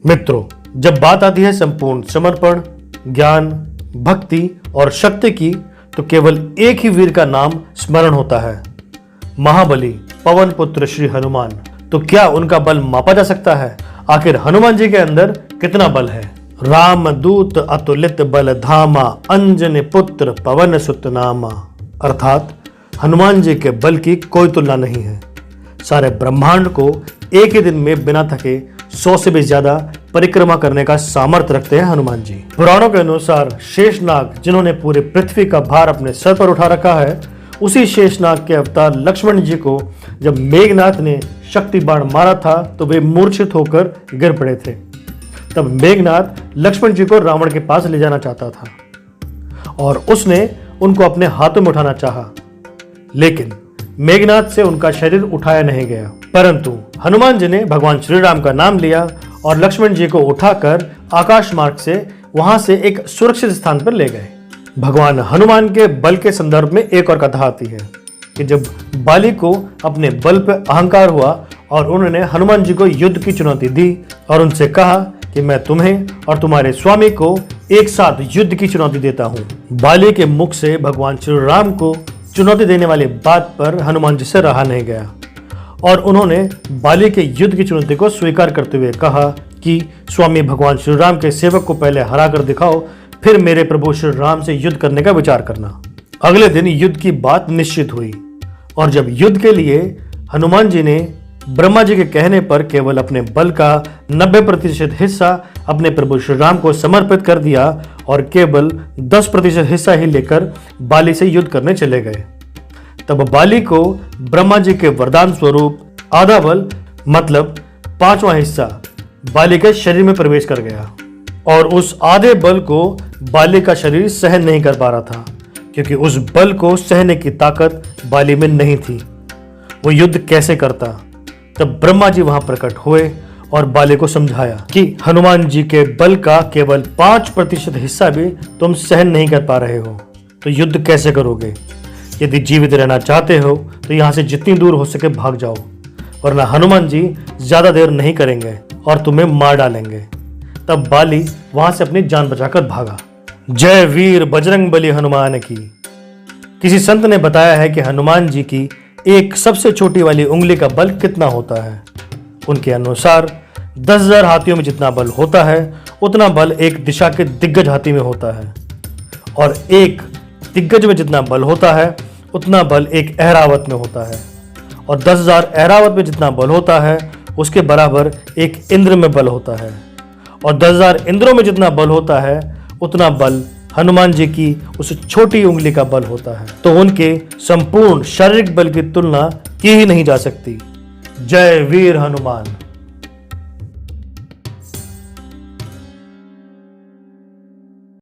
मित्रों, जब बात आती है संपूर्ण समर्पण, ज्ञान, भक्ति और शक्ति की, तो केवल एक ही वीर का नाम स्मरण होता है, महाबली पवन पुत्र श्री हनुमान। तो क्या उनका बल मापा जा सकता है? आखिर हनुमान जी के अंदर कितना बल है? राम दूत अतुलित बल धामा, अंजनी पुत्र पवन सुत नामा। अर्थात हनुमान जी के बल की कोई तुलना नहीं है। सारे ब्रह्मांड को एक ही दिन में बिना थके 100 से भी ज्यादा परिक्रमा करने का सामर्थ्य रखते हैं हनुमान जी। पुराणों के अनुसार शेषनाग, जिन्होंने पूरी पृथ्वी का भार अपने सर पर उठा रखा है, उसी शेषनाग के अवतार लक्ष्मण जी को जब मेघनाथ ने शक्ति बाण मारा था तो वे मूर्छित होकर गिर पड़े थे। तब मेघनाथ लक्ष्मण जी को रावण के पास ले जाना चाहता था और उसने उनको अपने हाथों में उठाना चाहा, लेकिन मेघनाथ से उनका शरीर उठाया नहीं गया। परंतु हनुमान जी ने भगवान श्री राम का नाम लिया और लक्ष्मण जी को उठाकर आकाश मार्ग से वहां से एक सुरक्षित स्थान पर ले गए। भगवान हनुमान के बल के संदर्भ में एक और कथा आती है कि जब बाली को अपने बल पर अहंकार हुआ और उन्होंने हनुमान जी को युद्ध की चुनौती दी और उनसे कहा कि मैं तुम्हें और तुम्हारे स्वामी को एक साथ युद्ध की चुनौती देता हूं। बाली के मुख से भगवान श्री राम को चुनौती देने वाली बात पर हनुमान जी से रहा नहीं गया और उन्होंने बाली के युद्ध की चुनौती को स्वीकार करते हुए कहा कि स्वामी भगवान श्री राम के सेवक को पहले हरा कर दिखाओ, फिर मेरे प्रभु श्री राम से युद्ध करने का विचार करना। अगले दिन युद्ध की बात निश्चित हुई और जब युद्ध के लिए हनुमान जी ने ब्रह्मा जी के कहने पर केवल अपने बल का 90% हिस्सा अपने प्रभु श्री राम को समर्पित कर दिया और केवल 10% हिस्सा ही लेकर बाली से युद्ध करने चले गए, तब बाली को ब्रह्मा जी के वरदान स्वरूप आधा बल मतलब 5वां हिस्सा बाली के शरीर में प्रवेश कर गया और उस आधे बल को बाली का शरीर सहन नहीं कर पा रहा था, क्योंकि उस बल को सहने की ताकत बाली में नहीं थी। वो युद्ध कैसे करता? तब ब्रह्मा जी वहां प्रकट हुए और बाली को समझाया कि हनुमान जी के बल का केवल 5% हिस्सा भी तुम सहन नहीं कर पा रहे हो, तो युद्ध कैसे करोगे? यदि जीवित रहना चाहते हो तो यहाँ से जितनी दूर हो सके भाग जाओ, वरना हनुमान जी ज्यादा देर नहीं करेंगे और तुम्हें मार डालेंगे। तब बाली वहां से अपनी जान बचाकर भागा। जय वीर बजरंग बली हनुमान की। किसी संत ने बताया है कि हनुमान जी की एक सबसे छोटी वाली उंगली का बल कितना होता है। उनके अनुसार 10,000 हाथियों में जितना बल होता है उतना बल एक दिशा के दिग्गज हाथी में होता है, और एक दिग्गज में जितना बल होता है उतना बल एक ऐरावत में होता है, और 10,000 ऐरावत में जितना बल होता है उसके बराबर एक इंद्र में बल होता है, और 10,000 इंद्रों में जितना बल होता है उतना बल हनुमान जी की उस छोटी उंगली का बल होता है। तो उनके संपूर्ण शारीरिक बल की तुलना की ही नहीं जा सकती। जय वीर हनुमान।